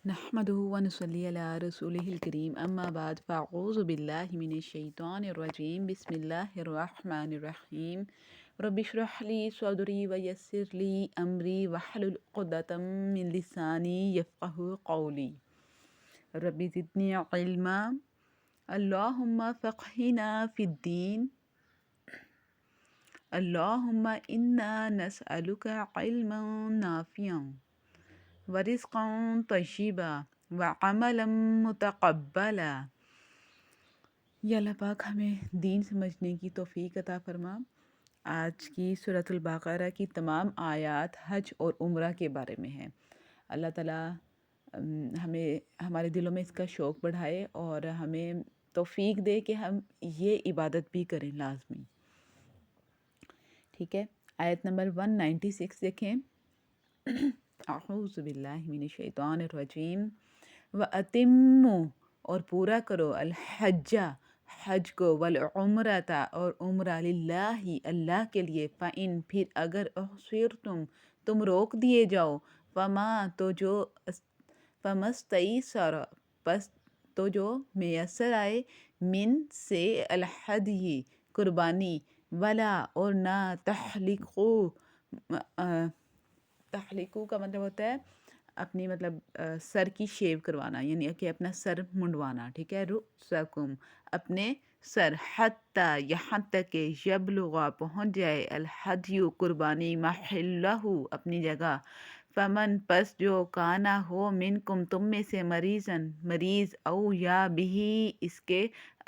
نحمده ونصلي على رسوله الكريم أما بعد فأعوذ بالله من الشيطان الرجيم بسم الله الرحمن الرحيم رب اشرح لي صدري ويسر لي أمري واحلل عقدة من لساني يفقه قولي رب زدني علما اللهم فقهنا في الدين اللهم إنا نسألك علما نافعا ورزقا طیبا وعملا متقبلا۔ یا اللہ پاک ہمیں دین سمجھنے کی توفیق عطا فرما۔ آج کی سورۃ البقرہ کی تمام آیات حج اور عمرہ کے بارے میں ہیں۔ اللہ تعالیٰ ہمیں ہمارے دلوں میں اس کا شوق بڑھائے اور ہمیں توفیق دے کہ ہم یہ عبادت بھی کریں لازمی۔ ٹھیک ہے، آیت نمبر 196 دیکھیں۔ اعوذ باللہ من الشیطان الرجیم وَأَتِمُّوا اور پورا کرو الحج حج کو والعمرۃ اور عمرہ للہ اللہ کے لیے فَإِن پھر اگر احصرتم تم روک دیے جاؤ فما تو جو فمستیسر پس تو جو میسر آئے من سے الحدی قربانی ولا اور نہ تحلیقو کا مطلب ہوتا ہے اپنی سر کی شیو کروانا، یعنی کہ اپنا سر منڈوانا، ٹھیک ہے، رؤسکم اپنے سر حتیٰ یہاں تک کہ یبلغ پہنچ جائے الحدی قربانی محلہ اپنی جگہ، فمن پس جو کانا ہو منکم تم میں سے مریض او یا بھی اس کے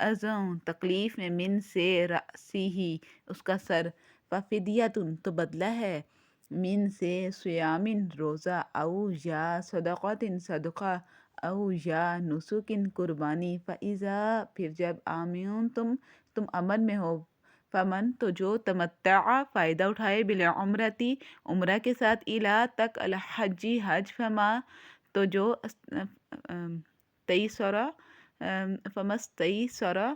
اذن تکلیف میں من سے رأسیہ اس کا سر ففدیتن تو بدلہ ہے من سے صیامن روزہ او یا صدقاتن صدقہ او یا نسکن قربانی فاذا پھر جب آمین تم امن میں ہو فمن تو جو تمتع فائدہ اٹھائے بالعمرتی عمرہ کے ساتھ الا تک الحجی حج فما تو جو تیسرا فمستیسرا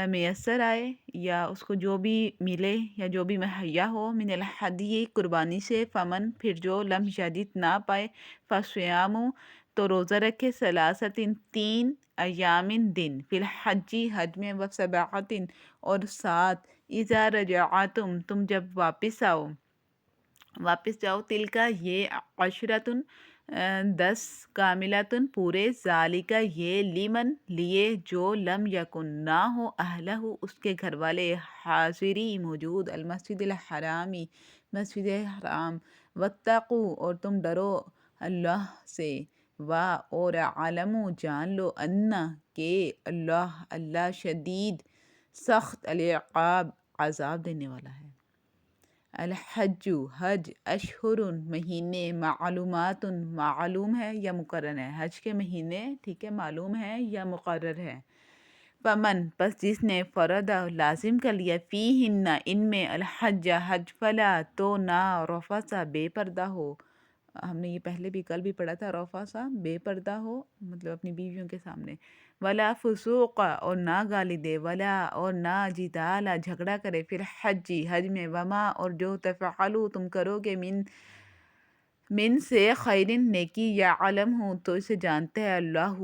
میسر آئے یا اس کو جو بھی ملے یا جو بھی مہیا ہو من الحدی قربانی سے فمن پھر جو لم یجد نہ پائے فصیام تو روزہ رکھے ثلاثتن 3 ایامن دن فی الحجی حج میں وسبعتن اور 7 اذا رجعتم تم جب واپس جاؤ تلکا یہ عشرتن 10 کاملتن پورے ذالکا یہ لیمن لیے جو لم یکن نہ ہو اہلہ اس کے گھر والے حاضری موجود المسجد الحرامی مسجد حرام واتقوا اور تم ڈرو اللہ سے اور علمو جان لو ان کہ اللہ شدید سخت العقاب عذاب دینے والا ہے۔ الحج حج اشہر مہینے معلومات معلوم ہے یا مقرر ہے، حج کے مہینے ٹھیک ہے معلوم ہے یا مقرر ہے۔ فمن پس جس نے فرد لازم کر لیا فیہن ان میں الحج حج فلا تو نہ رفث بے پردہ ہو، ہم نے یہ پہلے بھی کل بھی پڑھا تھا، رفث بے پردہ ہو مطلب اپنی بیویوں کے سامنے، ولا فسوق اور نہ گالی دے، ولا اور نہ جدال جھگڑا کرے، پھر حج میں وما اور جو تفعلوا تم کرو گے من سے خیرن نیکی یا علم ہوں تو اسے جانتے ہیں اللہ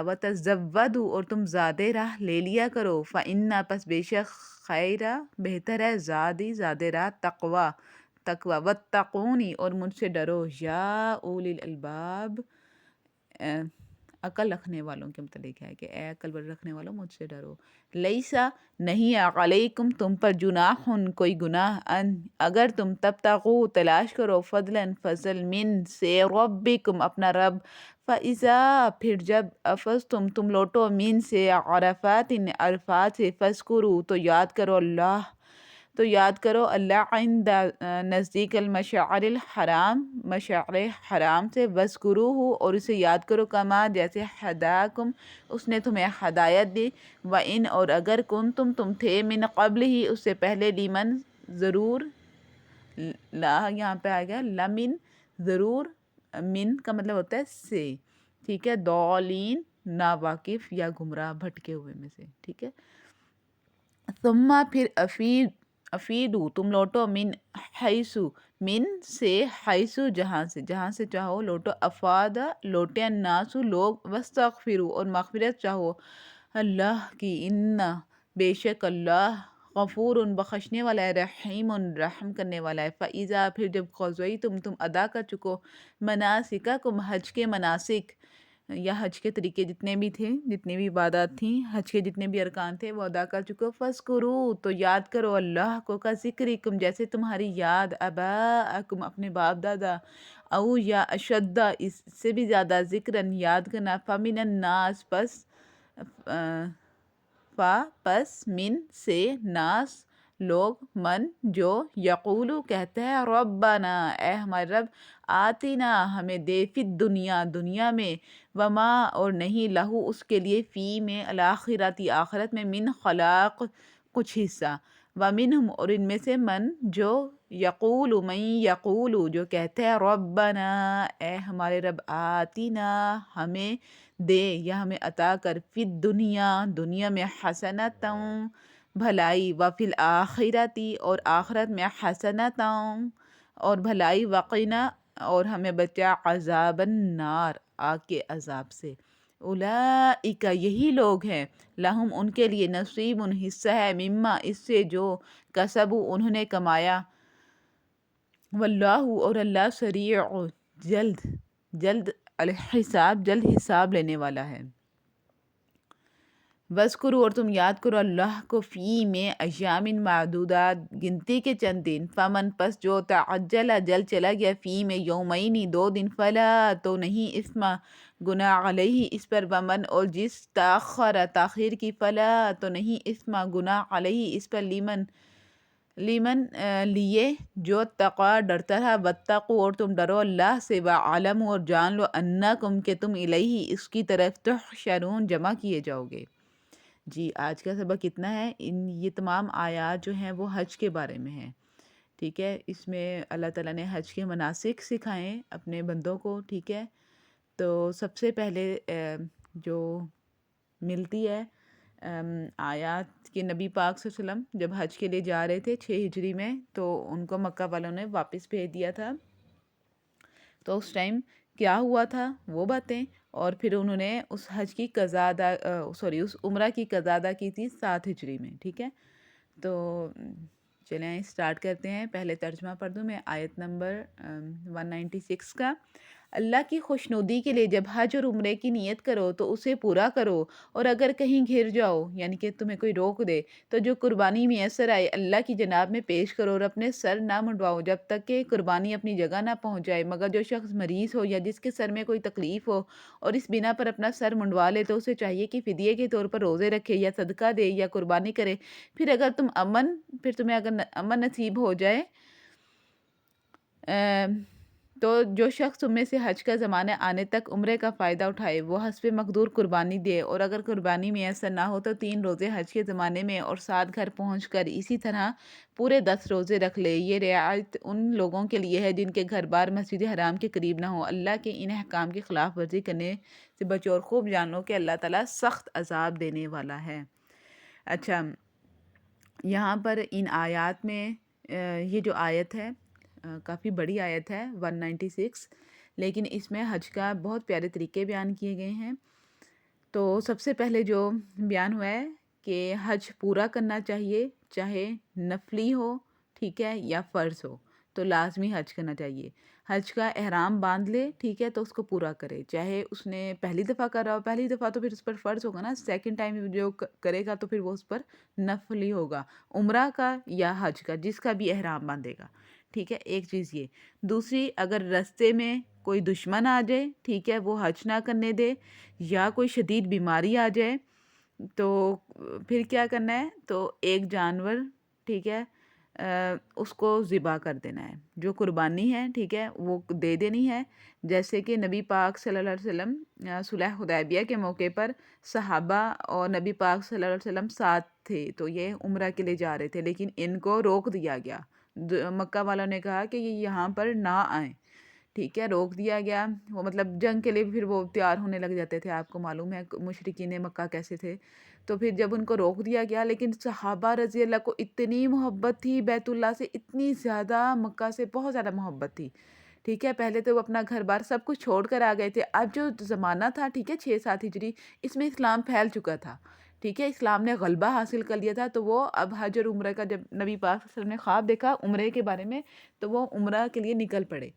وتزودوا اور تم زیادہ راہ لے لیا کرو فإن پس بے شک خیر بہتر ہے زیادہ راہ تقوی واتقونی اور مجھ سے ڈرو یا اولی الالباب عقل رکھنے والوں کے متعلق ہے کہ اے عقل رکھنے والوں مجھ سے ڈرو۔ لیسا نہیں علیکم تم پر جناح کوئی گناہ ان اگر تم تبتغوا تلاش کرو فضل من سے ربکم اپنا رب فاذا پھر جب افضتم تم لوٹو من سے عرفات سے فاذکروا تو یاد کرو اللہ عند نزدیک المشعر الحرام مشعر حرام سے وذکروہ اور اسے یاد کرو کما جیسے ہداکم اس نے تمہیں ہدایت دی وَإِنْ اور اگر تم تھے من قبل ہی اس سے پہلے لیمن ضرور لا یہاں پہ آئے گا لمن ضرور من کا مطلب ہوتا ہے سے، ٹھیک ہے، ضالین ناواقف یا گمراہ بھٹکے ہوئے میں سے، ٹھیک ہے۔ ثم پھر افیدو تم لوٹو من حیث من سے، حیثو جہاں سے چاہو لوٹو، افادا لوٹے، الناسو لوگ، واستغفروا اور مغفرت چاہو اللہ کی، ان بے شک اللہ غفور بخشنے والا ہے، رحیم رحم کرنے والا ہے۔ فَإِذَا پھر جب تم ادا کر چکو، مناسککم حج کے مناسک یا حج کے طریقے جتنے بھی تھے، جتنے بھی عبادات تھیں، حج کے جتنے بھی ارکان تھے وہ ادا کر چکو، فَاذْكُرُوا تو یاد کرو اللہ کو، کا ذکرکم جیسے تمہاری یاد، آباءکم اپنے باپ دادا، او یا اشدہ اس سے بھی زیادہ، ذکرن یاد کرنا، فَمِنَ النَّاسِ پس من سے، ناس لوگ، من جو، یقولو کہتے ہیں، ربنا اے ہمارے رب، آتینا ہمیں دے، فی الدنیا دنیا میں، وما اور نہیں، لہو اس کے لیے، فی میں، الاخرتی آخرت میں، من خلاق کچھ حصہ، ومنہم اور ان میں سے، من یقولو جو کہتے ہیں، ربنا اے ہمارے رب، آتینا ہمیں دے یا ہمیں عطا کر، فی الدنیا دنیا میں، حسنتاً بھلائی، وفی الآخرتی اور آخرت میں، حسنتاً اور بھلائی، وقنا اور ہمیں بچا، عذاب النار آگ کے عذاب سے۔ اولئک یہی لوگ ہیں، لہم ان کے لیے، نصیب حصہ ہے، مما اس سے جو، کسبوا انہوں نے کمایا، واللہ اور اللہ، سریع جلد الحساب جلد حساب لینے والا ہے۔ وَاذْكُرُوا اور تم یاد کرو اللہ کو، فی میں، ایام معدودات گنتی کے چند دن، فمن پس جو، تعجل جل چلا گیا، فی میں، یومین 2 دن، فلا تو نہیں، اثم گناہ، علیہ اس پر، ومن اور جس، تاخر تاخیر کی، فلا تو نہیں، اثم گناہ، علیہ اس پر، لیمن لیے جو، تقوا ڈرتا رہا، واتقوا اور تم ڈرو اللہ سے، وعلموا اور جان لو، انکم کہ تم، الیہ اس کی طرف، تحشرون جمع کیے جاؤ گے۔ جی آج کا سبق کتنا ہے، یہ تمام آیات جو ہیں وہ حج کے بارے میں ہیں، ٹھیک ہے۔ اس میں اللہ تعالیٰ نے حج کے مناسک سکھائیں اپنے بندوں کو، ٹھیک ہے۔ تو سب سے پہلے جو ملتی ہے آیات کہ نبی پاک صلی اللہ علیہ وسلم جب حج کے لیے جا رہے تھے 6 ہجری میں، تو ان کو مکہ والوں نے واپس بھیج دیا تھا، تو اس ٹائم کیا ہوا تھا وہ باتیں، اور پھر انہوں نے اس حج کی قضا ادا اس عمرہ کی قضا ادا کی تھی 7 ہجری میں، ٹھیک ہے۔ تو چلیں اسٹارٹ کرتے ہیں، پہلے ترجمہ پڑھ دوں میں آیت نمبر 196 کا۔ اللہ کی خوشنودی کے لیے جب حج اور عمرے کی نیت کرو تو اسے پورا کرو، اور اگر کہیں گھر جاؤ یعنی کہ تمہیں کوئی روک دے تو جو قربانی میسر آئے اللہ کی جناب میں پیش کرو، اور اپنے سر نہ منڈواؤ جب تک کہ قربانی اپنی جگہ نہ پہنچ جائے، مگر جو شخص مریض ہو یا جس کے سر میں کوئی تکلیف ہو اور اس بنا پر اپنا سر منڈوا لے تو اسے چاہیے کہ فدیے کے طور پر روزے رکھے یا صدقہ دے یا قربانی کرے۔ پھر تمہیں اگر امن نصیب ہو جائے تو جو شخص تم میں سے حج کا زمانہ آنے تک عمرے کا فائدہ اٹھائے وہ حسب مقدور قربانی دے، اور اگر قربانی میسر نہ ہو تو 3 روزے حج کے زمانے میں اور 7 گھر پہنچ کر اسی طرح پورے 10 روزے رکھ لے۔ یہ رعایت ان لوگوں کے لیے ہے جن کے گھر بار مسجد حرام کے قریب نہ ہو۔ اللہ کے ان احکام کی خلاف ورزی کرنے سے بچو، اور خوب جان لو کہ اللہ تعالیٰ سخت عذاب دینے والا ہے۔ اچھا، یہاں پر ان آیات میں یہ جو آیت ہے کافی بڑی آیت ہے 196، لیکن اس میں حج کا بہت پیارے طریقے بیان کیے گئے ہیں۔ تو سب سے پہلے جو بیان ہوا ہے کہ حج پورا کرنا چاہیے، چاہے نفلی ہو، ٹھیک ہے، یا فرض ہو، تو لازمی حج کرنا چاہیے۔ حج کا احرام باندھ لے، ٹھیک ہے، تو اس کو پورا کرے، چاہے اس نے پہلی دفعہ کر رہا ہو، پہلی دفعہ تو پھر اس پر فرض ہوگا نا، سیکنڈ ٹائم جو کرے گا تو پھر وہ اس پر نفلی ہوگا، عمرہ کا یا حج کا، جس کا بھی احرام باندھے گا، ٹھیک ہے۔ ایک چیز یہ، دوسری، اگر رستے میں کوئی دشمن آ جائے، ٹھیک ہے، وہ حج نہ کرنے دے، یا کوئی شدید بیماری آ جائے، تو پھر کیا کرنا ہے، تو ایک جانور، ٹھیک ہے، اس کو ذبح کر دینا ہے، جو قربانی ہے، ٹھیک ہے، وہ دے دینی ہے۔ جیسے کہ نبی پاک صلی اللہ علیہ وسلم صلح حدیبیہ کے موقع پر صحابہ اور نبی پاک صلی اللہ علیہ وسلم ساتھ تھے، تو یہ عمرہ کے لیے جا رہے تھے، لیکن ان کو روک دیا گیا، مکہ والوں نے کہا کہ یہ یہاں پر نہ آئیں، ٹھیک ہے، روک دیا گیا۔ وہ مطلب جنگ کے لیے پھر وہ تیار ہونے لگ جاتے تھے، آپ کو معلوم ہے مشرکین مکہ کیسے تھے، تو پھر جب ان کو روک دیا گیا، لیکن صحابہ رضی اللہ کو اتنی محبت تھی بیت اللہ سے، اتنی زیادہ مکہ سے بہت زیادہ محبت تھی، ٹھیک ہے. پہلے تو وہ اپنا گھر بار سب کچھ چھوڑ کر آ گئے تھے. اب جو زمانہ تھا، ٹھیک ہے، 6-7 ہجری، اس میں اسلام پھیل چکا تھا، ٹھیک ہے، اسلام نے غلبہ حاصل کر لیا تھا. تو وہ اب حج اور عمرہ کا جب نبی پاک صلی اللہ علیہ وسلم نے خواب دیکھا عمرے کے بارے میں، تو وہ عمرہ کے لیے نکل پڑے.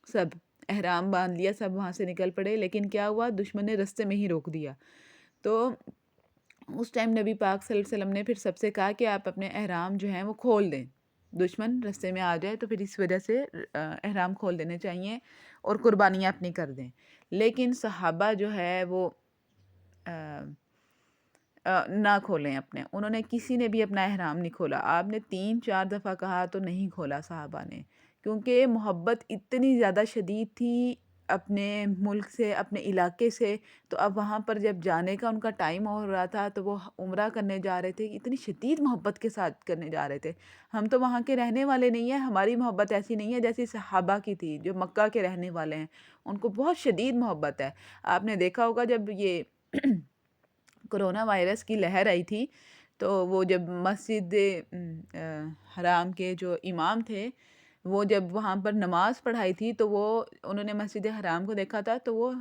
سب احرام باندھ لیا، سب وہاں سے نکل پڑے. لیکن کیا ہوا، دشمن نے رستے میں ہی روک دیا. تو اس ٹائم نبی پاک صلی اللہ علیہ وسلم نے پھر سب سے کہا کہ آپ اپنے احرام جو ہیں وہ کھول دیں، دشمن رستے میں آ جائے تو پھر اس وجہ سے احرام کھول دینے چاہیے اور قربانیاں اپنی کر دیں. لیکن صحابہ جو ہے وہ نہ کھولیں اپنے، انہوں نے کسی نے بھی اپنا احرام نہیں کھولا. آپ نے 3-4 دفعہ کہا تو نہیں کھولا صحابہ نے، کیونکہ محبت اتنی زیادہ شدید تھی اپنے ملک سے، اپنے علاقے سے. تو اب وہاں پر جب جانے کا ان کا ٹائم ہو رہا تھا تو وہ عمرہ کرنے جا رہے تھے، اتنی شدید محبت کے ساتھ کرنے جا رہے تھے. ہم تو وہاں کے رہنے والے نہیں ہیں، ہماری محبت ایسی نہیں ہے جیسی صحابہ کی تھی جو مکہ کے رہنے والے ہیں، ان کو بہت شدید محبت ہے. آپ نے دیکھا ہوگا جب یہ کرونا وائرس کی لہر آئی تھی تو وہ جب مسجد حرام کے جو امام تھے وہ جب وہاں پر نماز پڑھائی تھی تو انہوں نے مسجد حرام کو دیکھا تھا تو وہ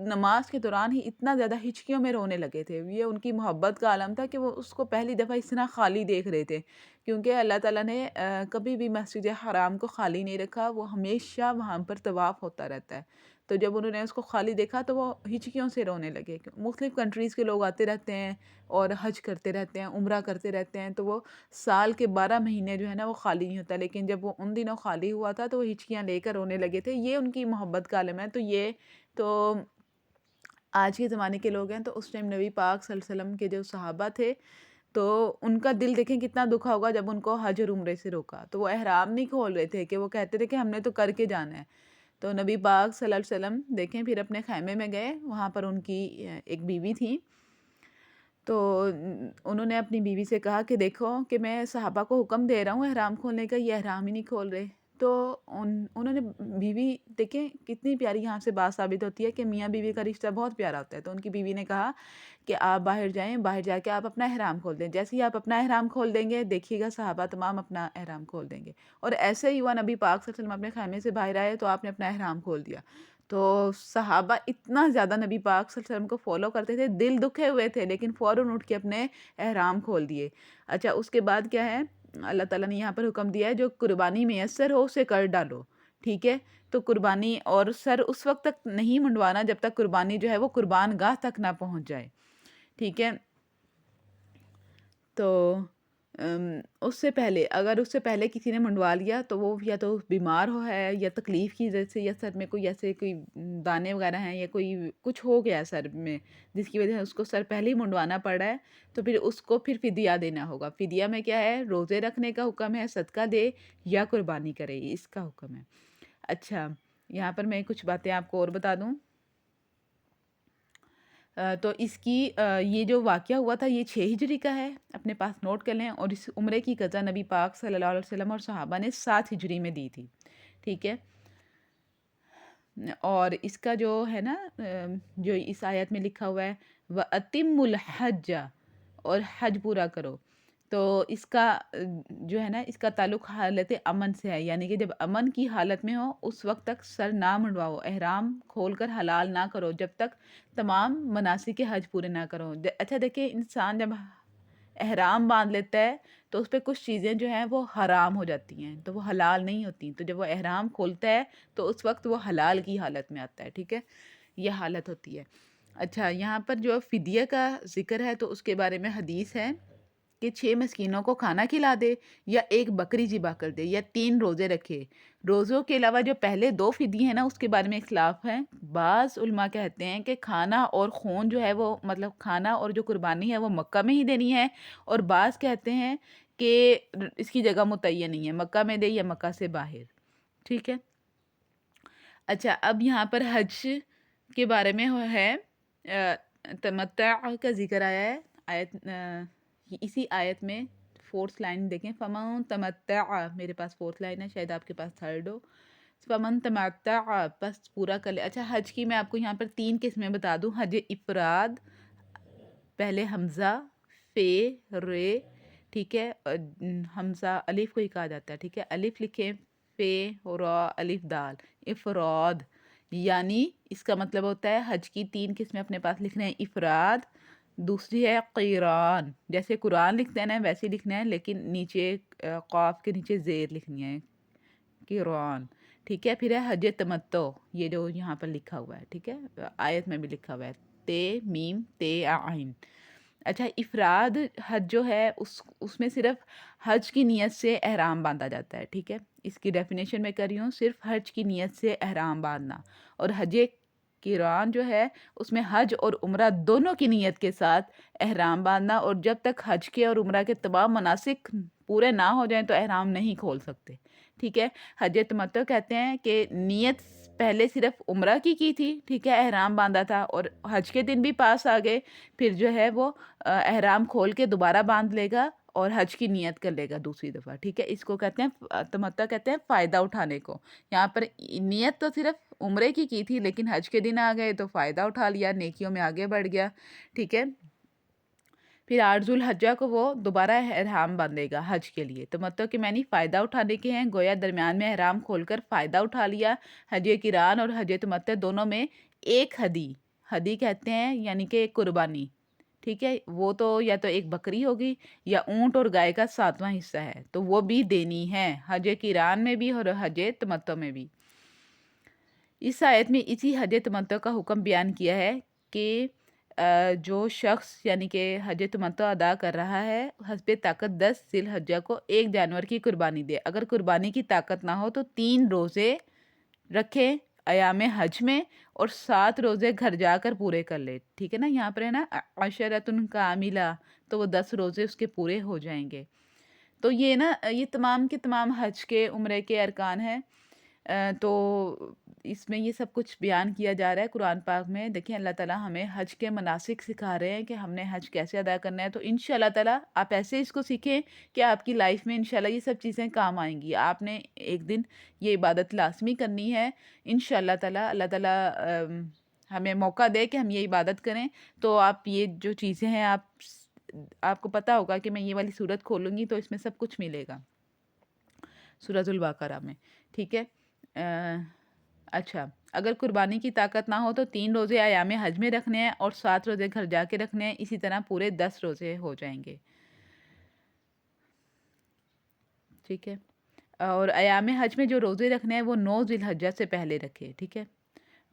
نماز کے دوران ہی اتنا زیادہ ہچکیوں میں رونے لگے تھے. یہ ان کی محبت کا عالم تھا کہ وہ اس کو پہلی دفعہ اس طرح خالی دیکھ رہے تھے، کیونکہ اللہ تعالیٰ نے کبھی بھی مسجد حرام کو خالی نہیں رکھا، وہ ہمیشہ وہاں پر طواف ہوتا رہتا ہے. تو جب انہوں نے اس کو خالی دیکھا تو وہ ہچکیوں سے رونے لگے. مختلف کنٹریز کے لوگ آتے رہتے ہیں اور حج کرتے رہتے ہیں، عمرہ کرتے رہتے ہیں، تو وہ سال کے 12 مہینے جو ہے نا وہ خالی نہیں ہوتا، لیکن جب وہ ان دنوں خالی ہوا تھا تو وہ ہچکیاں لے کر رونے لگے تھے. یہ ان کی محبت کا عالم ہے. تو یہ تو آج کے زمانے کے لوگ ہیں، تو اس ٹائم نبی پاک صلی اللہ علیہ وسلم کے جو صحابہ تھے تو ان کا دل دیکھیں کتنا دکھا ہوگا جب ان کو حج اور عمرے سے روکا. تو وہ احرام نہیں کھول رہے تھے، کہ وہ کہتے تھے کہ ہم نے تو کر کے جانا ہے. تو نبی پاک صلی اللہ علیہ وسلم دیکھیں پھر اپنے خیمے میں گئے، وہاں پر ان کی ایک بیوی تھی. تو انہوں نے اپنی بیوی سے کہا کہ دیکھو کہ میں صحابہ کو حکم دے رہا ہوں احرام کھولنے کا، یہ احرام ہی نہیں کھول رہے. تو انہوں نے بیوی، دیکھیں کتنی پیاری یہاں سے بات ثابت ہوتی ہے کہ میاں بیوی کا رشتہ بہت پیارا ہوتا ہے. تو ان کی بیوی نے کہا کہ آپ باہر جائیں، باہر جا کے آپ اپنا احرام کھول دیں. جیسے ہی آپ اپنا احرام کھول دیں گے دیکھیے گا صحابہ تمام اپنا احرام کھول دیں گے. اور ایسے ہی ہوا، نبی پاک صلی اللہ علیہ وسلم اپنے خیمے سے باہر آئے تو آپ نے اپنا احرام کھول دیا. تو صحابہ اتنا زیادہ نبی پاک صلی اللہ علیہ وسلم کو فالو کرتے تھے، دل دکھے ہوئے تھے لیکن فوراً اٹھ کے اپنے احرام کھول دیے. اچھا، اس کے بعد کیا ہے، اللہ تعالیٰ نے یہاں پر حکم دیا ہے جو قربانی میسر ہو اسے کر ڈالو، ٹھیک ہے. تو قربانی اور سر اس وقت تک نہیں منڈوانا جب تک قربانی جو ہے وہ قربان گاہ تک نہ پہنچ جائے، ٹھیک ہے. تو اس سے پہلے، اگر اس سے پہلے کسی نے منڈوا لیا تو وہ یا تو بیمار ہے یا تکلیف کی وجہ سے، یا سر میں کوئی ایسے کوئی دانے وغیرہ ہیں یا کوئی کچھ ہو گیا ہے سر میں جس کی وجہ سے اس کو سر پہلے ہی منڈوانا پڑ رہا ہے، تو پھر اس کو پھر فدیہ دینا ہوگا. فدیہ میں کیا ہے، روزے رکھنے کا حکم ہے، صدقہ دے یا قربانی کرے، اس کا حکم ہے. اچھا، یہاں پر میں کچھ باتیں آپ کو اور بتا دوں. تو اس کی یہ جو واقعہ ہوا تھا یہ 6 ہجری کا ہے، اپنے پاس نوٹ کر لیں. اور اس عمرے کی قضا نبی پاک صلی اللہ علیہ وسلم اور صحابہ نے 7 ہجری میں دی تھی، ٹھیک ہے. اور اس کا جو ہے نا جو اس آیت میں لکھا ہوا ہے وَأَتِمُّ الْحَجَّ، اور حج پورا کرو، تو اس کا جو ہے نا اس کا تعلق حالت امن سے ہے. یعنی کہ جب امن کی حالت میں ہو اس وقت تک سر نہ منڈواؤ، احرام کھول کر حلال نہ کرو جب تک تمام مناسک کے حج پورے نہ کرو. اچھا دیکھیں، انسان جب احرام باندھ لیتا ہے تو اس پہ کچھ چیزیں جو ہیں وہ حرام ہو جاتی ہیں، تو وہ حلال نہیں ہوتی. تو جب وہ احرام کھولتا ہے تو اس وقت وہ حلال کی حالت میں آتا ہے، ٹھیک ہے، یہ حالت ہوتی ہے. اچھا، یہاں پر جو فدیہ کا ذکر ہے تو اس کے بارے میں حدیث ہے کہ 6 مسکینوں کو کھانا کھلا دے، یا 1 بکری ذبح کر دے، یا 3 روزے رکھے. روزوں کے علاوہ جو پہلے 2 فدیے ہیں نا اس کے بارے میں اختلاف ہے. بعض علماء کہتے ہیں کہ کھانا اور خون جو ہے وہ مطلب کھانا اور جو قربانی ہے وہ مکہ میں ہی دینی ہے، اور بعض کہتے ہیں کہ اس کی جگہ متعین نہیں ہے، مکہ میں دے یا مکہ سے باہر، ٹھیک ہے. اچھا، اب یہاں پر حج کے بارے میں ہے تمتع کا ذکر آیا ہے آیت اسی آیت میں 4th لائن دیکھیں، فمن تمتع، میرے پاس 4th لائن ہے، شاید آپ کے پاس 3rd ہو. فمن تمتع، بس پورا کر لے. اچھا، حج کی میں آپ کو یہاں پر 3 قسمیں بتا دوں. حج افراد، پہلے حمزہ فے رے، ٹھیک ہے، حمزہ الف کو ہی کہا جاتا ہے، ٹھیک ہے، الف لکھیں، فے را الف دال، افراد، یعنی اس کا مطلب ہوتا ہے حج کی 3 قسمیں اپنے پاس لکھنا ہے، افراد، دوسری ہے قیران، جیسے قرآن لکھتے ہیں نا ویسے لکھنا ہے، لیکن نیچے قاف کے نیچے زیر لکھنی ہے، قیران، ٹھیک ہے، پھر ہے حج تمتع، یہ جو یہاں پر لکھا ہوا ہے، ٹھیک ہے، آیت میں بھی لکھا ہوا ہے، تے میم تے عین۔ اچھا، افراد حج جو ہے اس میں صرف حج کی نیت سے احرام باندھا جاتا ہے، ٹھیک ہے، اس کی ڈیفینیشن میں کر رہی ہوں، صرف حج کی نیت سے احرام باندھنا، اور حج قران جو ہے اس میں حج اور عمرہ دونوں کی نیت کے ساتھ احرام باندھنا، اور جب تک حج کے اور عمرہ کے تمام مناسک پورے نہ ہو جائیں تو احرام نہیں کھول سکتے، ٹھیک ہے۔ حج تمتع کہتے ہیں کہ نیت پہلے صرف عمرہ کی تھی، ٹھیک ہے، احرام باندھا تھا، اور حج کے دن بھی پاس آ گئے، پھر جو ہے وہ احرام کھول کے دوبارہ باندھ لے گا اور حج کی نیت کر لے گا دوسری دفعہ، ٹھیک ہے، اس کو کہتے ہیں تمتع، کہتے ہیں فائدہ اٹھانے کو۔ یہاں پر نیت تو صرف عمرے کی تھی، لیکن حج کے دن آ گئے تو فائدہ اٹھا لیا، نیکیوں میں آگے بڑھ گیا، ٹھیک ہے۔ پھر 8 ذوالحجہ کو وہ دوبارہ احرام باندھے گا حج کے لیے، تمتع کے معنی فائدہ اٹھانے کے ہیں، گویا درمیان میں احرام کھول کر فائدہ اٹھا لیا۔ حج قران اور حج تمتع دونوں میں ایک ہدی کہتے ہیں، یعنی کہ ایک قربانی، ٹھیک ہے، وہ تو یا تو ایک بکری ہوگی یا اونٹ اور گائے کا 7واں حصہ ہے، تو وہ بھی دینی ہے حج قران میں بھی اور حج تمتع میں بھی۔ اس آیت میں اسی حج تمتع کا حکم بیان کیا ہے کہ جو شخص یعنی کہ حج تمتع ادا کر رہا ہے حسب طاقت 10 ذی الحجہ کو ایک جانور کی قربانی دے، اگر قربانی کی طاقت نہ ہو تو 3 روزے رکھے ایام حج میں، اور 7 روزے گھر جا کر پورے کر لے، ٹھیک ہے نا، یہاں پر ہے نا عشرۃ کاملہ، تو وہ 10 روزے اس کے پورے ہو جائیں گے۔ تو یہ نا یہ تمام کے تمام حج کے عمرے کے ارکان ہیں، تو اس میں یہ سب کچھ بیان کیا جا رہا ہے قرآن پاک میں۔ دیکھیں اللہ تعالیٰ ہمیں حج کے مناسک سکھا رہے ہیں کہ ہم نے حج کیسے ادا کرنا ہے، تو انشاءاللہ تعالیٰ آپ ایسے اس کو سیکھیں کہ آپ کی لائف میں انشاءاللہ یہ سب چیزیں کام آئیں گی۔ آپ نے ایک دن یہ عبادت لازمی کرنی ہے انشاءاللہ تعالیٰ، اللہ تعالیٰ ہمیں موقع دے کہ ہم یہ عبادت کریں، تو آپ یہ جو چیزیں ہیں آپ کو پتہ ہوگا کہ میں یہ والی صورت کھولوں گی تو اس میں سب کچھ ملے گا، سورۃ البقرہ میں، ٹھیک ہے۔ اچھا، اگر قربانی کی طاقت نہ ہو تو 3 روزے ایام حج میں رکھنے ہیں اور 7 روزے گھر جا کے رکھنے ہیں، اسی طرح پورے 10 روزے ہو جائیں گے، ٹھیک ہے۔ اور ایام حج میں جو روزے رکھنے ہیں وہ 9 ذی الحجہ سے پہلے رکھے، ٹھیک ہے،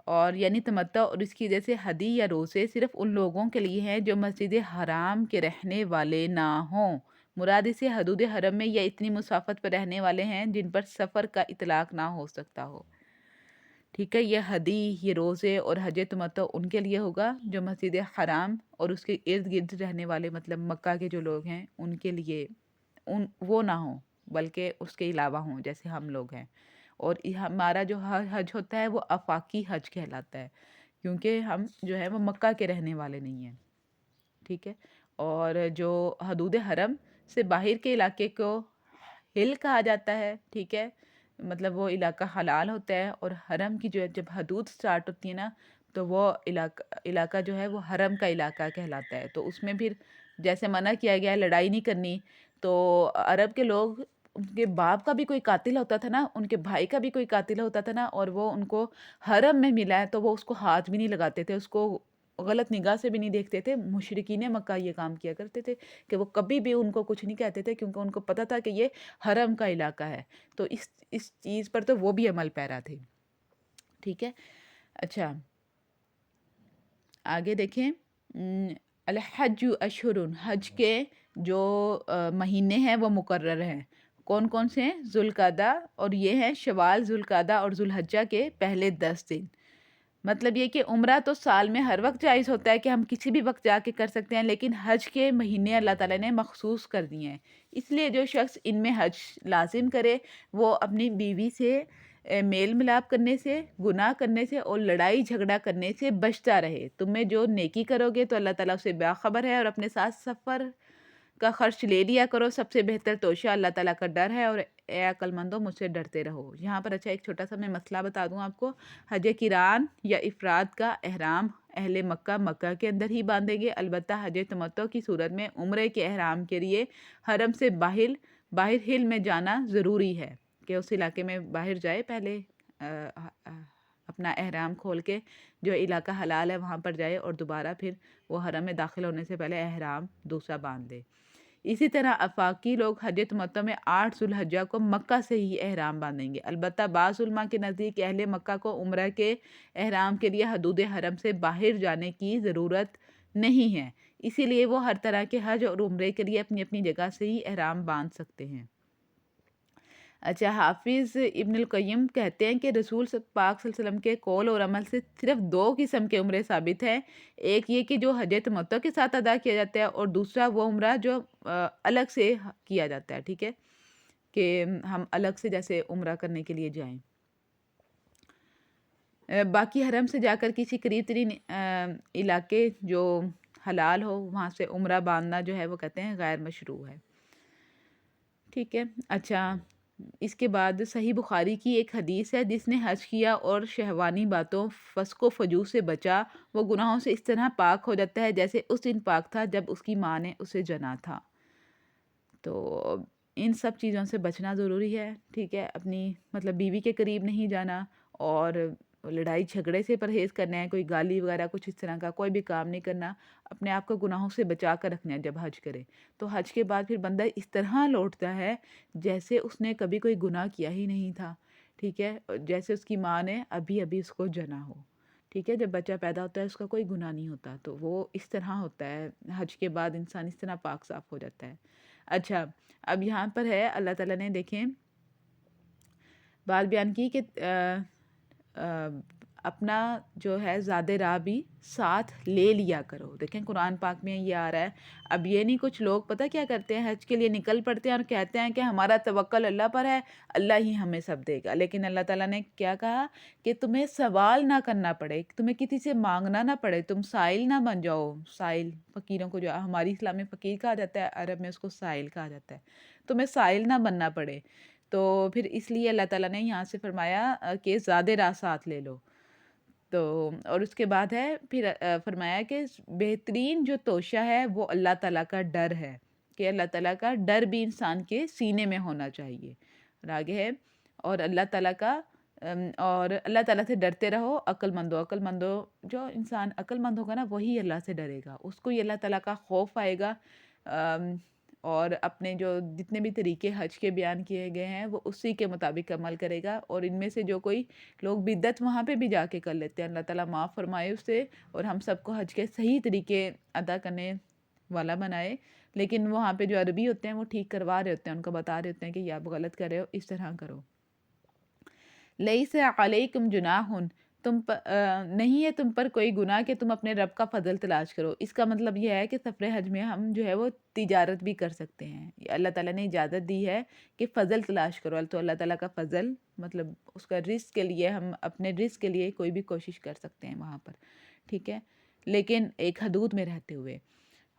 اور یعنی تمتع اور اس کی وجہ سے ہدی یا روزے صرف ان لوگوں کے لیے ہیں جو مسجد حرام کے رہنے والے نہ ہوں، مراد اسے حدود حرم میں یا اتنی مسافت پر رہنے والے ہیں جن پر سفر کا اطلاق نہ ہو سکتا ہو، ٹھیک ہے۔ یہ ہدی، یہ روزے اور حج تمتع ان کے لیے ہوگا جو مسجد حرام اور اس کے ارد گرد رہنے والے، مطلب مکہ کے جو لوگ ہیں ان کے لیے وہ نہ ہوں، بلکہ اس کے علاوہ ہوں جیسے ہم لوگ ہیں۔ اور ہمارا جو حج ہوتا ہے وہ آفاقی حج کہلاتا ہے، کیونکہ ہم جو ہے وہ مکہ کے رہنے والے نہیں ہیں، ٹھیک ہے۔ اور جو حدود حرم سے باہر کے علاقے کو ہل کہا جاتا ہے، ٹھیک ہے، مطلب وہ علاقہ حلال ہوتا ہے، اور حرم کی جو ہے جب حدود سٹارٹ ہوتی ہے نا تو وہ علاقہ جو ہے وہ حرم کا علاقہ کہلاتا ہے، تو اس میں پھر جیسے منع کیا گیا ہے لڑائی نہیں کرنی، تو عرب کے لوگ ان کے باپ کا بھی کوئی قاتل ہوتا تھا نا، ان کے بھائی کا بھی کوئی قاتل ہوتا تھا نا، اور وہ ان کو حرم میں ملا ہے تو وہ اس کو ہاتھ بھی نہیں لگاتے تھے، اس کو غلط نگاہ سے بھی نہیں دیکھتے تھے۔ مشرکین مکہ یہ کام کیا کرتے تھے کہ وہ کبھی بھی ان کو کچھ نہیں کہتے تھے، کیونکہ ان کو پتہ تھا کہ یہ حرم کا علاقہ ہے، تو اس چیز پر تو وہ بھی عمل پیرا تھے، ٹھیک ہے۔ اچھا، آگے دیکھیں، الحج اشہر، حج کے جو مہینے ہیں وہ مقرر ہیں، کون کون سے ہیں؟ ذوالقعدہ، اور یہ ہیں شوال، ذوالقعدہ اور ذوالحجہ کے پہلے 10 دن۔ مطلب یہ کہ عمرہ تو سال میں ہر وقت جائز ہوتا ہے کہ ہم کسی بھی وقت جا کے کر سکتے ہیں، لیکن حج کے مہینے اللہ تعالیٰ نے مخصوص کر دیے ہیں، اس لیے جو شخص ان میں حج لازم کرے وہ اپنی بیوی سے میل ملاپ کرنے سے، گناہ کرنے سے اور لڑائی جھگڑا کرنے سے بچتا رہے۔ تم میں جو نیکی کرو گے تو اللہ تعالیٰ اسے باخبر ہے، اور اپنے ساتھ سفر کا خرچ لے لیا کرو، سب سے بہتر توشہ اللہ تعالیٰ کا ڈر ہے، اور اے عقل مندو مجھ سے ڈرتے رہو۔ یہاں پر اچھا ایک چھوٹا سا میں مسئلہ بتا دوں آپ کو، حج قران یا افراد کا احرام اہل مکہ مکہ کے اندر ہی باندھیں گے، البتہ حج تمتع کی صورت میں عمرے کے احرام کے لیے حرم سے باہر ہل میں جانا ضروری ہے، کہ اس علاقے میں باہر جائے، پہلے اپنا احرام کھول کے جو علاقہ حلال ہے وہاں پر جائے، اور دوبارہ پھر وہ حرم میں داخل ہونے سے پہلے احرام دوسرا باندھ دے۔ اسی طرح افاقی لوگ حج تمتع میں 8 ذو الحجہ کو مکہ سے ہی احرام باندھیں گے، البتہ بعض علماء کے نزدیک اہل مکہ کو عمرہ کے احرام کے لیے حدود حرم سے باہر جانے کی ضرورت نہیں ہے، اسی لیے وہ ہر طرح کے حج اور عمرے کے لیے اپنی اپنی جگہ سے ہی احرام باندھ سکتے ہیں۔ اچھا، حافظ ابن القیم کہتے ہیں کہ رسول پاک صلی اللہ علیہ وسلم کے قول اور عمل سے صرف 2 قسم کے عمرے ثابت ہیں، ایک یہ کہ جو حج تمتع کے ساتھ ادا کیا جاتا ہے، اور دوسرا وہ عمرہ جو الگ سے کیا جاتا ہے، ٹھیک ہے، کہ ہم الگ سے جیسے عمرہ کرنے کے لیے جائیں۔ باقی حرم سے جا کر کسی قریب ترین علاقے جو حلال ہو وہاں سے عمرہ باندھنا جو ہے وہ کہتے ہیں غیر مشروع ہے، ٹھیک ہے۔ اچھا، اس کے بعد صحیح بخاری کی ایک حدیث ہے، جس نے حج کیا اور شہوانی باتوں، فسق و فجور سے بچا، وہ گناہوں سے اس طرح پاک ہو جاتا ہے جیسے اس دن پاک تھا جب اس کی ماں نے اسے جنا تھا۔ تو ان سب چیزوں سے بچنا ضروری ہے، ٹھیک ہے، اپنی مطلب بیوی کے قریب نہیں جانا، اور لڑائی جھگڑے سے پرہیز کرنا ہے، کوئی گالی وغیرہ کچھ اس طرح کا کوئی بھی کام نہیں کرنا، اپنے آپ کو گناہوں سے بچا کر رکھنا ہے جب حج کرے۔ تو حج کے بعد پھر بندہ اس طرح لوٹتا ہے جیسے اس نے کبھی کوئی گناہ کیا ہی نہیں تھا، ٹھیک ہے، جیسے اس کی ماں نے ابھی اس کو جنا ہو، ٹھیک ہے۔ جب بچہ پیدا ہوتا ہے اس کا کوئی گناہ نہیں ہوتا، تو وہ اس طرح ہوتا ہے، حج کے بعد انسان اس طرح پاک صاف ہو جاتا ہے۔ اچھا، اب یہاں پر ہے اللہ تعالیٰ نے دیکھیں بات بیان کی کہ اپنا جو ہے زاد راہ بھی ساتھ لے لیا کرو۔ دیکھیں قرآن پاک میں یہ آ رہا ہے۔ اب یہ نہیں، کچھ لوگ پتہ کیا کرتے ہیں، حج کے لیے نکل پڑتے ہیں اور کہتے ہیں کہ ہمارا توکل اللہ پر ہے، اللہ ہی ہمیں سب دے گا، لیکن اللہ تعالیٰ نے کیا کہا کہ تمہیں سوال نہ کرنا پڑے، تمہیں کسی سے مانگنا نہ پڑے، تم سائل نہ بن جاؤ۔ سائل فقیروں کو، جو ہماری اسلام میں فقیر کہا جاتا ہے، عرب میں اس کو سائل کہا جاتا ہے، تمہیں سائل نہ بننا پڑے۔ تو پھر اس لیے اللہ تعالیٰ نے یہاں سے فرمایا کہ زاد راہ ساتھ لے لو۔ تو اور اس کے بعد ہے پھر فرمایا کہ بہترین جو توشہ ہے وہ اللہ تعالیٰ کا ڈر ہے، کہ اللہ تعالیٰ کا ڈر بھی انسان کے سینے میں ہونا چاہیے۔ اور آگے ہے اور اللہ تعالیٰ سے ڈرتے رہو عقل مندو، جو انسان عقل مند ہوگا نا وہی اللہ سے ڈرے گا، اس کو ہی اللہ تعالیٰ کا خوف آئے گا، اور اپنے جو جتنے بھی طریقے حج کے بیان کیے گئے ہیں وہ اسی کے مطابق عمل کرے گا۔ اور ان میں سے جو کوئی لوگ بدعت وہاں پہ بھی جا کے کر لیتے ہیں، اللہ تعالیٰ معاف فرمائے اس سے، اور ہم سب کو حج کے صحیح طریقے ادا کرنے والا بنائے۔ لیکن وہاں پہ جو عربی ہوتے ہیں وہ ٹھیک کروا رہے ہوتے ہیں، ان کو بتا رہے ہوتے ہیں کہ یہ آپ غلط کر رہے ہو، اس طرح کرو۔ لیس علیکم جناح، نہیں ہے تم پر کوئی گناہ کہ تم اپنے رب کا فضل تلاش کرو۔ اس کا مطلب یہ ہے کہ سفر حج میں ہم جو ہے وہ تجارت بھی کر سکتے ہیں، اللہ تعالیٰ نے اجازت دی ہے کہ فضل تلاش کرو، تو اللہ تعالیٰ کا فضل مطلب اس کا رزق کے لیے، ہم اپنے رزق کے لیے کوئی بھی کوشش کر سکتے ہیں وہاں پر، ٹھیک ہے، لیکن ایک حدود میں رہتے ہوئے۔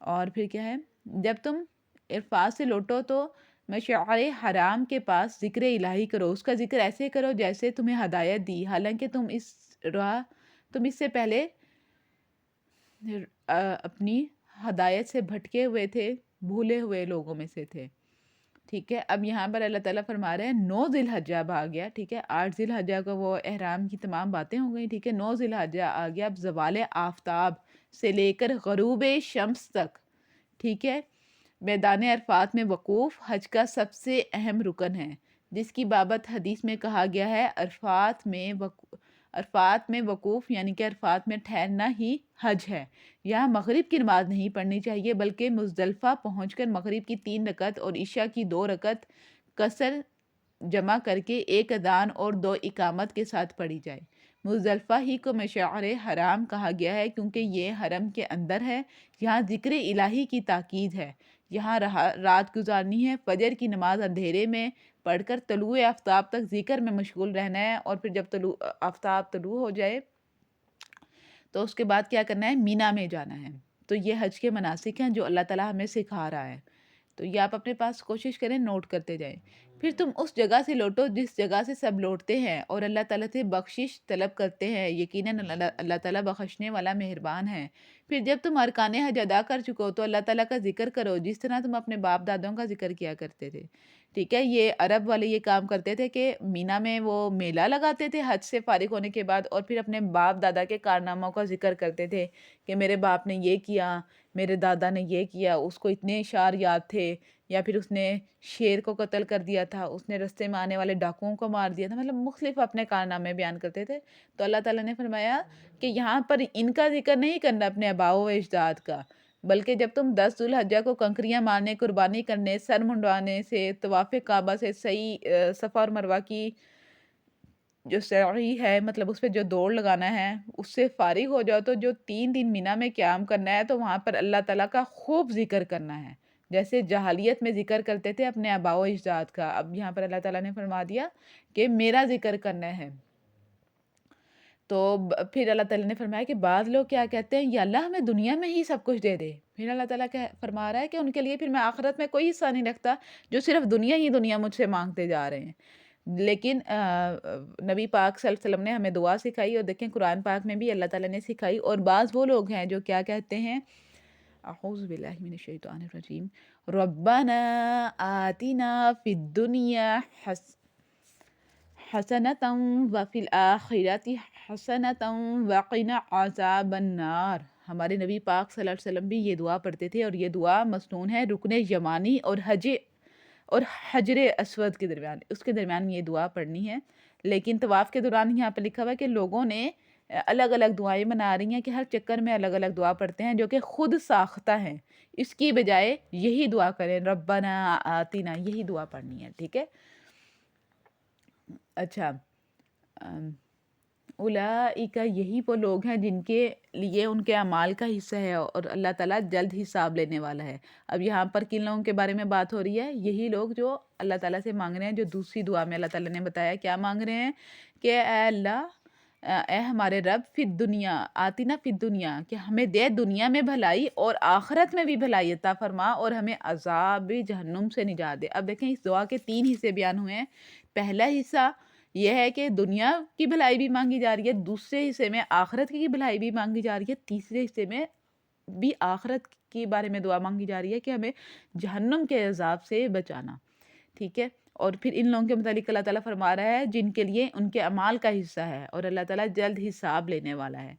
اور پھر کیا ہے، جب تم عرفات سے لوٹو تو مشعر حرام کے پاس ذکر الہی کرو، اس کا ذکر ایسے کرو جیسے تمہیں ہدایت دی، حالانکہ تم اس سے پہلے اپنی ہدایت سے بھٹکے ہوئے تھے، بھولے ہوئے لوگوں میں سے تھے، ٹھیک ہے۔ اب یہاں پر اللہ تعالیٰ فرما رہے ہیں 9 ذی الحجہ اب آ گیا، ٹھیک ہے، 8 ذی الحجہ کو وہ احرام کی تمام باتیں ہو گئی، ٹھیک ہے، 9 ذی الحجہ آ گیا، اب زوال آفتاب سے لے کر غروب شمس تک، ٹھیک ہے، میدان عرفات میں وقوف حج کا سب سے اہم رکن ہے، جس کی بابت حدیث میں کہا گیا ہے عرفات میں وقوف یعنی کہ عرفات میں ٹھہرنا ہی حج ہے۔ یہاں مغرب کی نماز نہیں پڑھنی چاہیے، بلکہ مزدلفہ پہنچ کر مغرب کی 3 رکعت اور عشاء کی 2 رکعت قصر جمع کر کے 1 اذان اور 2 اقامت کے ساتھ پڑھی جائے۔ مزدلفہ ہی کو مشعر حرام کہا گیا ہے کیونکہ یہ حرم کے اندر ہے، یہاں ذکر الہی کی تاکید ہے، یہاں رات گزارنی ہے، فجر کی نماز اندھیرے میں پڑھ کر طلوع آفتاب تک ذکر میں مشغول رہنا ہے، اور پھر جب آفتاب طلوع ہو جائے تو اس کے بعد کیا کرنا ہے، مینا میں جانا ہے۔ تو یہ حج کے مناسک ہیں جو اللہ تعالیٰ ہمیں سکھا رہا ہے، تو یہ آپ اپنے پاس کوشش کریں نوٹ کرتے جائیں۔ پھر تم اس جگہ سے لوٹو جس جگہ سے سب لوٹتے ہیں اور اللہ تعالیٰ سے بخشش طلب کرتے ہیں، یقیناً اللہ تعالیٰ بخشنے والا مہربان ہے۔ پھر جب تم ارکان حج ادا کر چکو تو اللہ تعالیٰ کا ذکر کرو جس طرح تم اپنے باپ دادوں کا ذکر کیا کرتے تھے۔ ٹھیک ہے، یہ عرب والے یہ کام کرتے تھے کہ مینا میں وہ میلہ لگاتے تھے حج سے فارغ ہونے کے بعد، اور پھر اپنے باپ دادا کے کارناموں کا ذکر کرتے تھے کہ میرے باپ نے یہ کیا، میرے دادا نے یہ کیا، اس کو اتنے اشعار یاد تھے، یا پھر اس نے شیر کو قتل کر دیا تھا، اس نے رستے میں آنے والے ڈاکوؤں کو مار دیا تھا، مطلب مختلف اپنے کارنامے بیان کرتے تھے۔ تو اللہ تعالیٰ نے فرمایا کہ یہاں پر ان کا ذکر نہیں کرنا اپنے آباء و اجداد کا، بلکہ جب تم 10 ذوالحجہ کو کنکریاں مارنے، قربانی کرنے، سر منڈوانے سے، طواف کعبہ سے، صفا اور مروہ کی جو سعی ہے مطلب اس پہ جو دوڑ لگانا ہے اس سے فارغ ہو جاؤ، تو جو 3 دن مینا میں قیام کرنا ہے تو وہاں پر اللہ تعالیٰ کا خوب ذکر کرنا ہے، جیسے جاہلیت میں ذکر کرتے تھے اپنے آباء و اجداد کا، اب یہاں پر اللہ تعالیٰ نے فرما دیا کہ میرا ذکر کرنا ہے۔ تو پھر اللہ تعالیٰ نے فرمایا کہ بعض لوگ کیا کہتے ہیں، یا اللہ ہمیں دنیا میں ہی سب کچھ دے دے، پھر اللہ تعالیٰ فرما رہا ہے کہ ان کے لیے پھر میں آخرت میں کوئی حصہ نہیں رکھتا، جو صرف دنیا ہی دنیا مجھ سے مانگتے جا رہے ہیں۔ لیکن نبی پاک صلی اللہ علیہ وسلم نے ہمیں دعا سکھائی، اور دیکھیں قرآن پاک میں بھی اللہ تعالیٰ نے سکھائی، اور بعض وہ لوگ ہیں جو کیا کہتے ہیں، اعوذ باللہ من الشیطان الرجیم، ربنا آتنا فی الدنیا حسنۃ وفی الآخرۃ حسنۃ وقنا عذاب النار۔ ہمارے نبی پاک صلی اللہ علیہ وسلم بھی یہ دعا پڑھتے تھے، اور یہ دعا مسنون ہے رکن یمانی اور حجر اسود کے درمیان، اس کے درمیان یہ دعا پڑھنی ہے۔ لیکن طواف کے دوران یہاں پہ لکھا ہوا ہے کہ لوگوں نے الگ الگ دعائیں بنا رہی ہیں کہ ہر چکر میں الگ الگ دعا پڑھتے ہیں جو کہ خود ساختہ ہیں، اس کی بجائے یہی دعا کریں ربنا آتینا، یہی دعا پڑھنی ہے۔ ٹھیک ہے، اچھا، اولئک، یہی وہ لوگ ہیں جن کے لیے ان کے اعمال کا حصہ ہے اور اللہ تعالیٰ جلد حساب لینے والا ہے۔ اب یہاں پر کن لوگوں کے بارے میں بات ہو رہی ہے؟ یہی لوگ جو اللہ تعالیٰ سے مانگ رہے ہیں، جو دوسری دعا میں اللہ تعالیٰ نے بتایا کیا مانگ رہے ہیں کہ اے اللہ، اے ہمارے رب، فی الدنیا آتینا، فی الدنیا، کہ ہمیں دے دنیا میں بھلائی اور آخرت میں بھی بھلائی عطا فرما، اور ہمیں عذاب جہنم سے نجات دے۔ اب دیکھیں اس دعا کے 3 حصے بیان ہوئے ہیں۔ پہلا حصہ یہ ہے کہ دنیا کی بھلائی بھی مانگی جا رہی ہے، دوسرے حصے میں آخرت کی بھلائی بھی مانگی جا رہی ہے، تیسرے حصے میں بھی آخرت کے بارے میں دعا مانگی جا رہی ہے کہ ہمیں جہنم کے عذاب سے بچانا۔ ٹھیک ہے، اور پھر ان لوگوں کے متعلق اللہ تعالیٰ فرما رہا ہے جن کے لیے ان کے اعمال کا حصہ ہے اور اللہ تعالیٰ جلد حساب لینے والا ہے۔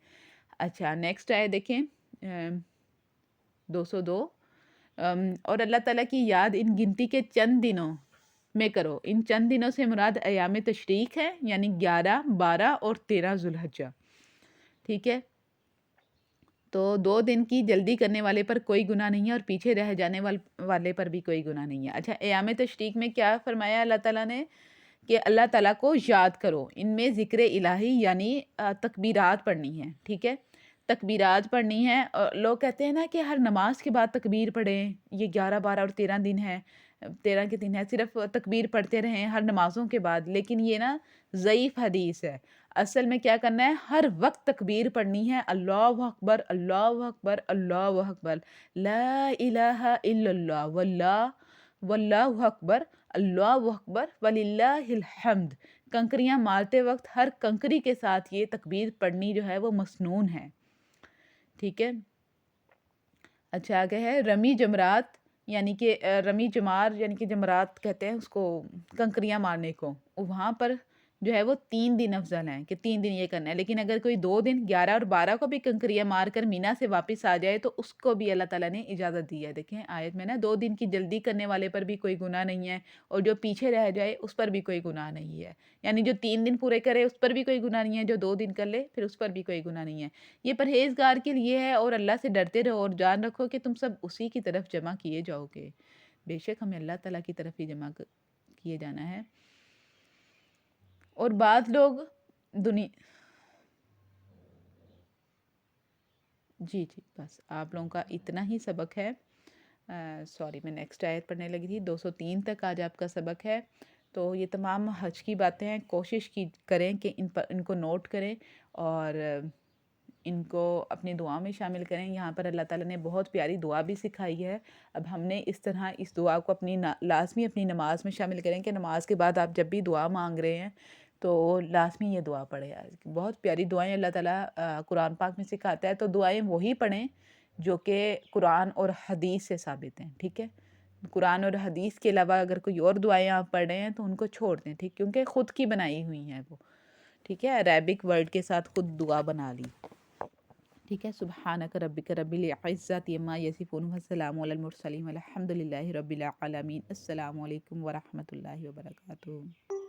اچھا، نیکسٹ آئے دیکھیں 202، اور اللہ تعالیٰ کی یاد ان گنتی کے چند دنوں میں کرو۔ ان چند دنوں سے مراد ایام تشریق ہے، یعنی 11، 12 اور 13 ذوالحجہ۔ ٹھیک ہے، تو 2 دن کی جلدی کرنے والے پر کوئی گناہ نہیں ہے، اور پیچھے رہ جانے والے پر بھی کوئی گناہ نہیں ہے۔ اچھا، ایام تشریق میں کیا فرمایا اللہ تعالیٰ نے کہ اللہ تعالیٰ کو یاد کرو، ان میں ذکر الہی یعنی تکبیرات پڑھنی ہیں۔ ٹھیک ہے، تکبیرات پڑھنی ہیں، اور لوگ کہتے ہیں نا کہ ہر نماز کے بعد تکبیر پڑھیں، یہ 11، 12 اور 13 دن ہے، 13 کے دن ہے، صرف تکبیر پڑھتے رہیں ہر نمازوں کے بعد، لیکن یہ نا ضعیف حدیث ہے۔ اصل میں کیا کرنا ہے، ہر وقت تکبیر پڑھنی ہے، اللہ اکبر، اللہ اکبر، اللہ اکبر، لا الہ الا اللہ، واللہ اکبر، اللہ اکبر، وللہ الحمد۔ کنکریاں مارتے وقت ہر کنکری کے ساتھ یہ تکبیر پڑھنی جو ہے وہ مسنون ہے۔ ٹھیک ہے، اچھا آگے ہے رمی جمرات، یعنی کہ رمی جمار، یعنی کہ جمرات کہتے ہیں اس کو، کنکریاں مارنے کو، وہاں پر جو ہے وہ 3 دن افضل ہیں کہ 3 دن یہ کرنا ہے، لیکن اگر کوئی 2 دن 11 اور 12 کو بھی کنکریاں مار کر مینا سے واپس آ جائے تو اس کو بھی اللہ تعالیٰ نے اجازت دی ہے۔ دیکھیں آیت میں نا 2 دن کی جلدی کرنے والے پر بھی کوئی گناہ نہیں ہے، اور جو پیچھے رہ جائے اس پر بھی کوئی گناہ نہیں ہے، یعنی جو 3 دن پورے کرے اس پر بھی کوئی گناہ نہیں ہے، جو 2 دن کر لے پھر اس پر بھی کوئی گناہ نہیں ہے۔ یہ پرہیزگار کے لیے ہے، اور اللہ سے ڈرتے رہو اور جان رکھو کہ تم سب اسی کی طرف جمع کیے جاؤ گے، بے شک ہمیں اللہ تعالیٰ کی طرف ہی جمع کیے جانا ہے۔ اور بعض لوگ جی بس آپ لوگوں کا اتنا ہی سبق ہے، سوری میں نیکسٹ آیت پڑھنے لگی تھی، 203 تک آج آپ کا سبق ہے۔ تو یہ تمام حج کی باتیں ہیں، کوشش کریں کہ ان کو نوٹ کریں، اور ان کو اپنی دعا میں شامل کریں۔ یہاں پر اللہ تعالیٰ نے بہت پیاری دعا بھی سکھائی ہے۔ اب ہم نے اس طرح اس دعا کو لازمی اپنی نماز میں شامل کریں کہ نماز کے بعد آپ جب بھی دعا مانگ رہے ہیں تو لازمی یہ دعا پڑھیں۔ بہت پیاری دعائیں اللہ تعالیٰ قرآن پاک میں سکھاتا ہے، تو دعائیں وہی پڑھیں جو کہ قرآن اور حدیث سے ثابت ہیں، ٹھیک ہے؟ قرآن اور حدیث کے علاوہ اگر کوئی اور دعائیں آپ پڑھ رہے ہیں تو ان کو چھوڑ دیں، ٹھیک، کیونکہ خود کی بنائی ہوئی ہیں وہ، ٹھیک ہے؟ عربک ورڈ کے ساتھ خود دعا بنا لی، ٹھیک ہے؟ سبحانک ربک رب العزت عما یصفون والسلام علی المرسلین والحمد للہ رب العالمین۔ السلام علیکم ورحمۃ اللہ وبرکاتہ۔